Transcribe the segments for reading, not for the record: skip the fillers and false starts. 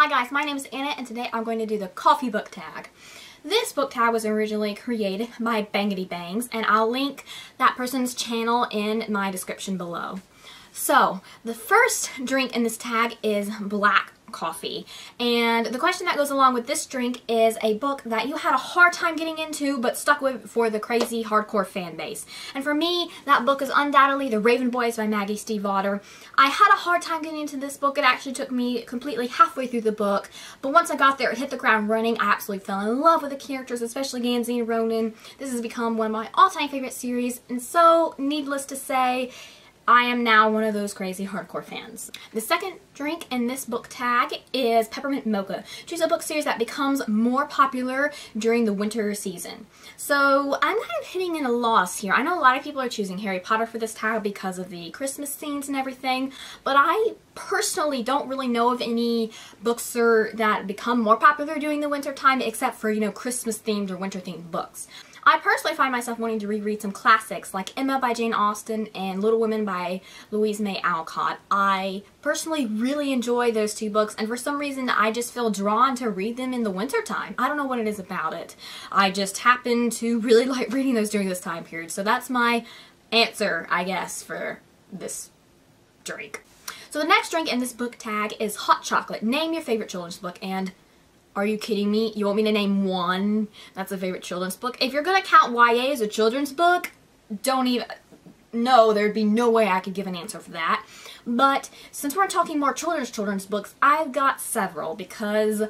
Hi guys, my name is Anna and today I'm going to do the coffee book tag. This book tag was originally created by Bangity Bangs and I'll link that person's channel in my description below. So, the first drink in this tag is black coffee. And the question that goes along with this drink is a book that you had a hard time getting into but stuck with for the crazy hardcore fan base. And for me, that book is undoubtedly The Raven Boys by Maggie Stiefvater. I had a hard time getting into this book. It actually took me completely halfway through the book. But once I got there, it hit the ground running. I absolutely fell in love with the characters, especially Gansey and Ronan. This has become one of my all-time favorite series. And so, needless to say, I am now one of those crazy hardcore fans. The second drink in this book tag is Peppermint Mocha. Choose a book series that becomes more popular during the winter season. So I'm kind of hitting in a loss here. I know a lot of people are choosing Harry Potter for this tag because of the Christmas scenes and everything, but I personally don't really know of any books that become more popular during the winter time except for, Christmas themed or winter themed books. I personally find myself wanting to reread some classics like Emma by Jane Austen and Little Women by Louise May Alcott. I personally really enjoy those two books and for some reason I just feel drawn to read them in the wintertime. I don't know what it is about it. I just happen to really like reading those during this time period. So that's my answer, I guess, for this drink. So the next drink in this book tag is Hot Chocolate. Name your favorite children's book. And are you kidding me? You want me to name one that's a favorite children's book? If you're gonna count YA as a children's book, don't even... No, there'd be no way I could give an answer for that. But since we're talking more children's books, I've got several because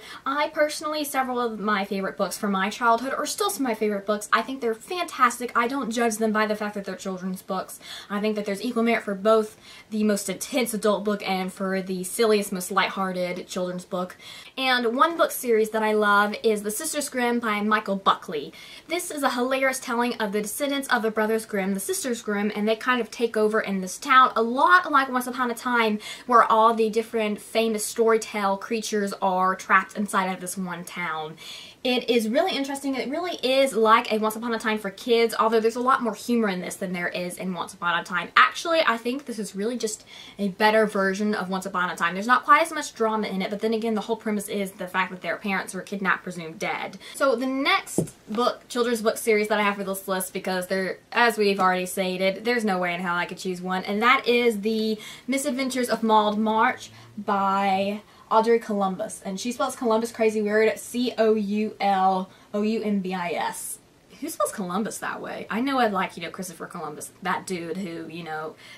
several of my favorite books from my childhood are still some of my favorite books. I think they're fantastic. I don't judge them by the fact that they're children's books. I think that there's equal merit for both the most intense adult book and for the silliest, most lighthearted children's book. And one book series that I love is The Sisters Grimm by Michael Buckley. This is a hilarious telling of the descendants of the brothers Grimm, the Sisters Grimm, and they kind of take over in this town, a lot like Once Upon a Time, where all the different famous storytell creatures are trapped inside of this one town. It is really interesting. It really is like a Once Upon a Time for kids, although there's a lot more humor in this than there is in Once Upon a Time. Actually, I think this is really just a better version of Once Upon a Time. There's not quite as much drama in it, but then again, the whole premise is the fact that their parents were kidnapped, presumed dead. So the next book, children's book series that I have for this list, because they're, as we've already stated, there's no way in hell I could choose one, and that is the Misadventures of Maude March by Audrey Columbus, and she spells Columbus crazy weird, C-O-U-L-O-U-M-B-I-S. Who spells Columbus that way? I know I'd like, Christopher Columbus, that dude who,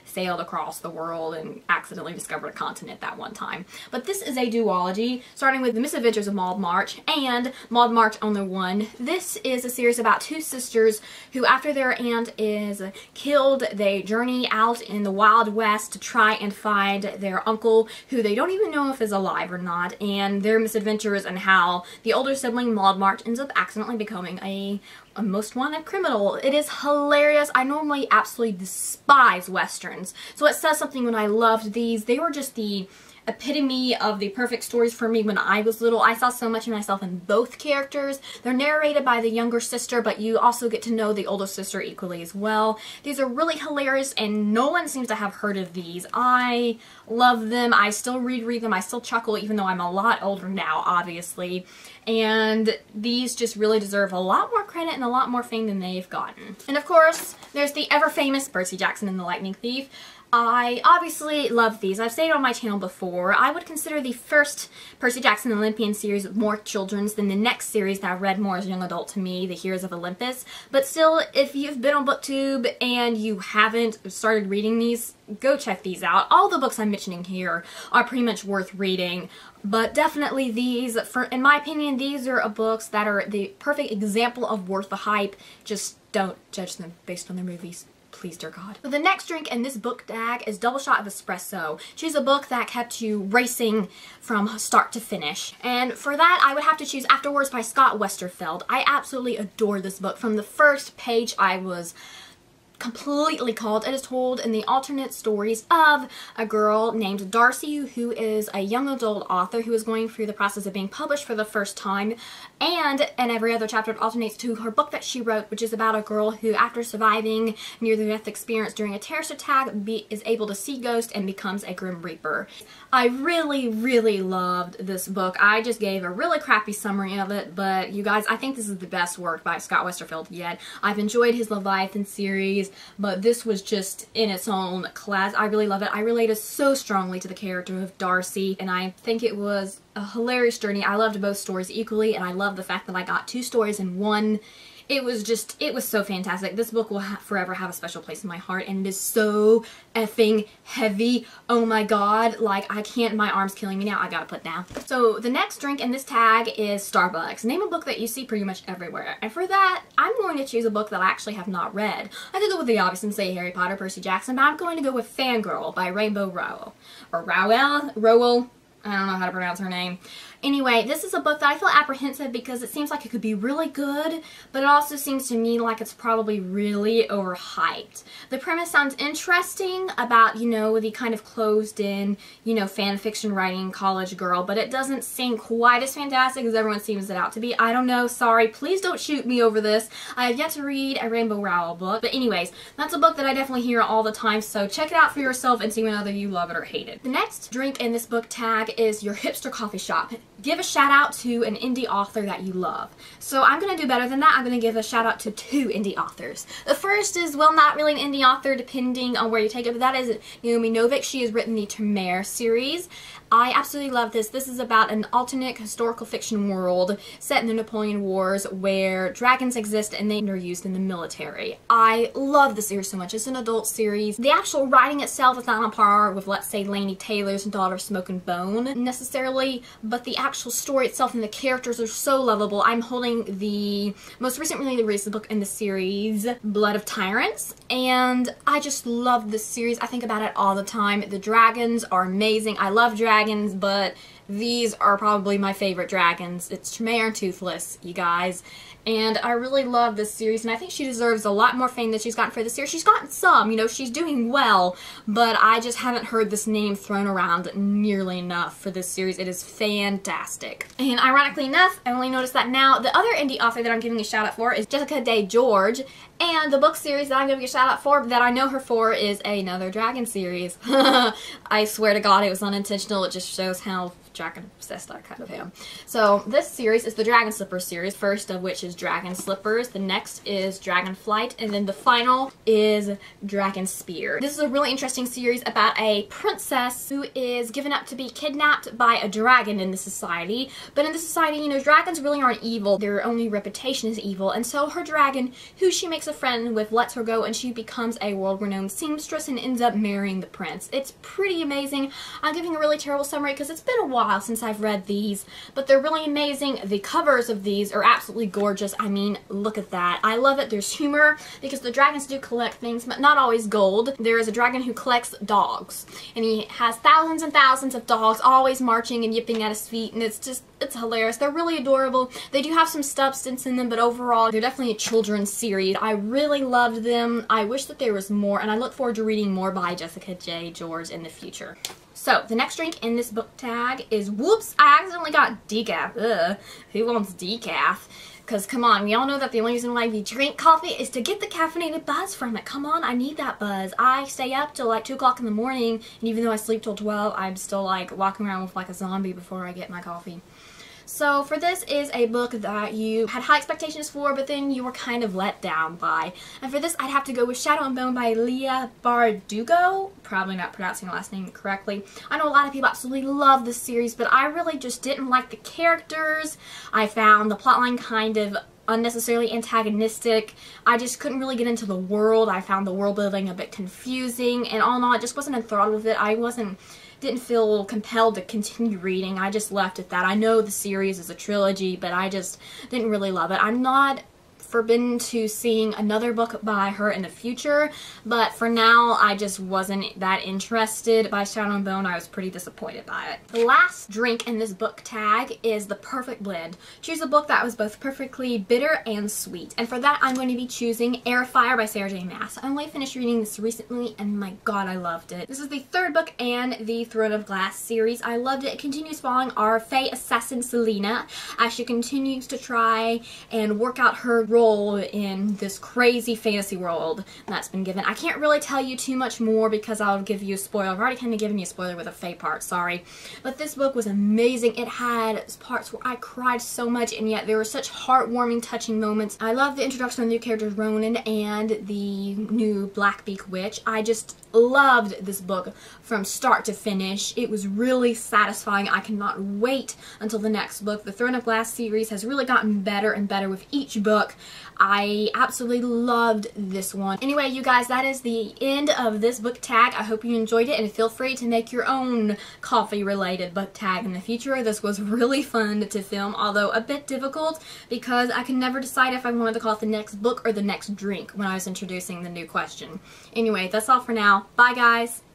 sailed across the world and accidentally discovered a continent that one time. But this is a duology, starting with The Misadventures of Maude March and Maude March on the Run. This is a series about two sisters who, after their aunt is killed, they journey out in the Wild West to try and find their uncle, who they don't even know if is alive or not, and their misadventures and how the older sibling, Maude March, ends up accidentally becoming a most wanted criminal. It is hilarious. I normally absolutely despise westerns, so it says something when I loved these. They were just the epitome of the perfect stories for me when I was little. I saw so much of myself in both characters. They're narrated by the younger sister, but you also get to know the older sister equally as well. These are really hilarious, and no one seems to have heard of these. I love them. I still reread them. I still chuckle, even though I'm a lot older now, obviously. And these just really deserve a lot more credit and a lot more fame than they've gotten. And of course, there's the ever-famous Percy Jackson and the Lightning Thief. I obviously love these. I've stated on my channel before, I would consider the first Percy Jackson and Olympian series more children's than the next series that I read more as a young adult to me, The Heroes of Olympus. But still, if you've been on BookTube and you haven't started reading these, go check these out. All the books I'm mentioning here are pretty much worth reading. But definitely these, in my opinion, these are books that are the perfect example of worth the hype. Just don't judge them based on their movies. Please, dear God. So the next drink in this book tag is Double Shot of Espresso. Choose a book that kept you racing from start to finish. And for that, I would have to choose Afterworlds by Scott Westerfeld. I absolutely adore this book. From the first page, I was completely called. It is told in the alternate stories of a girl named Darcy, who is a young adult author who is going through the process of being published for the first time, and every other chapter it alternates to her book that she wrote, which is about a girl who, after surviving near-death experience during a terrorist attack, is able to see ghosts and becomes a Grim Reaper. I really, really loved this book. I just gave a really crappy summary of it, but you guys, I think this is the best work by Scott Westerfeld yet. I've enjoyed his Leviathan series, but this was just in its own class. I really love it. I related so strongly to the character of Darcy, and I think it was a hilarious journey. I loved both stories equally, and I love the fact that I got 2 stories in one. It was so fantastic. This book will forever have a special place in my heart, and it is so effing heavy. Oh my god, like, I can't, my arm's killing me now. I gotta put down. So the next drink in this tag is Starbucks. Name a book that you see pretty much everywhere. And for that, I'm going to choose a book that I actually have not read. I could go with the obvious and say Harry Potter, Percy Jackson, but I'm going to go with Fangirl by Rainbow Rowell. Or Rowell. I don't know how to pronounce her name. Anyway, this is a book that I feel apprehensive because it seems like it could be really good, but it also seems to me like it's probably really overhyped. The premise sounds interesting about, you know, the kind of closed-in, you know, fan fiction writing college girl, but it doesn't seem quite as fantastic as everyone seems it out to be. I don't know, sorry, please don't shoot me over this. I have yet to read a Rainbow Rowell book, but anyways, that's a book that I definitely hear all the time, so check it out for yourself and see whether you love it or hate it. The next drink in this book tag is your hipster coffee shop. Give a shout out to an indie author that you love. So I'm going to do better than that. I'm going to give a shout out to 2 indie authors. The first is, well, not really an indie author depending on where you take it, but that is Naomi Novik. She has written the Temeraire series. I absolutely love this. This is about an alternate historical fiction world set in the Napoleon Wars where dragons exist and they are used in the military. I love the series so much. It's an adult series. The actual writing itself is not on par with, let's say, Laini Taylor's Daughter of Smoke and Bone necessarily, but the actual story itself and the characters are so lovable. I'm holding the most recently released book in the series, Blood of Tyrants, and I just love this series. I think about it all the time. The dragons are amazing. I love dragons, but these are probably my favorite dragons. It's Temeraire and Toothless, you guys. And I really love this series, and I think she deserves a lot more fame than she's gotten for this series. She's gotten some, you know, she's doing well, but I just haven't heard this name thrown around nearly enough for this series. It is fantastic. And ironically enough, I only noticed that now, the other indie author that I'm giving a shout out for is Jessica Day George, and the book series that I'm giving a shout out for, that I know her for, is another dragon series. I swear to God, it was unintentional. It just shows how dragon obsessed I kind of am. So this series is the Dragon Slippers series, first of which is Dragon Slippers, the next is Dragon Flight, and then the final is Dragon Spear. This is a really interesting series about a princess who is given up to be kidnapped by a dragon in the society, but in the society, you know, dragons really aren't evil, their only reputation is evil, and so her dragon, who she makes a friend with, lets her go, and she becomes a world-renowned seamstress and ends up marrying the prince. It's pretty amazing. I'm giving a really terrible summary because it's been a while since I've read these, but they're really amazing. The covers of these are absolutely gorgeous. I mean, look at that. I love it. There's humor because the dragons do collect things, but not always gold. There is a dragon who collects dogs, and he has thousands and thousands of dogs always marching and yipping at his feet, and it's hilarious. They're really adorable. They do have some substance in them, but overall, they're definitely a children's series. I really loved them. I wish that there was more, and I look forward to reading more by Jessica J. George in the future. So, the next drink in this book tag is, whoops, I accidentally got decaf. Ugh, who wants decaf? Because, come on, we all know that the only reason why we drink coffee is to get the caffeinated buzz from it. Come on, I need that buzz. I stay up till like 2 o'clock in the morning, and even though I sleep till 12, I'm still like walking around with like a zombie before I get my coffee. So for this is a book that you had high expectations for, but then you were kind of let down by. And for this, I'd have to go with Shadow and Bone by Leah Bardugo. Probably not pronouncing her last name correctly. I know a lot of people absolutely love this series, but I really just didn't like the characters. I found the plotline kind of unnecessarily antagonistic. I just couldn't really get into the world. I found the world building a bit confusing, and all in all, I just wasn't enthralled with it. Didn't feel compelled to continue reading. I just left at that. I know the series is a trilogy, but I just didn't really love it. I'm not forbidden to seeing another book by her in the future, but for now I just wasn't that interested by Shadow and Bone. I was pretty disappointed by it. The last drink in this book tag is the perfect blend. Choose a book that was both perfectly bitter and sweet, and for that I'm going to be choosing Heir of Fire by Sarah J. Maas. I only finished reading this recently and my god, I loved it. This is the third book in the Throne of Glass series. I loved it. It continues following our Fae assassin Selena as she continues to try and work out her role in this crazy fantasy world that's been given. I can't really tell you too much more because I'll give you a spoiler. I've already kind of given you a spoiler with a Fae part, sorry. But this book was amazing. It had parts where I cried so much, and yet there were such heartwarming, touching moments. I love the introduction of the new characters Ronan and the new Blackbeak Witch. I just loved this book from start to finish. It was really satisfying. I cannot wait until the next book. The Throne of Glass series has really gotten better and better with each book. I absolutely loved this one. Anyway, you guys, that is the end of this book tag. I hope you enjoyed it, and feel free to make your own coffee-related book tag in the future. This was really fun to film, although a bit difficult because I could never decide if I wanted to call it the next book or the next drink when I was introducing the new question. Anyway, that's all for now. Bye, guys!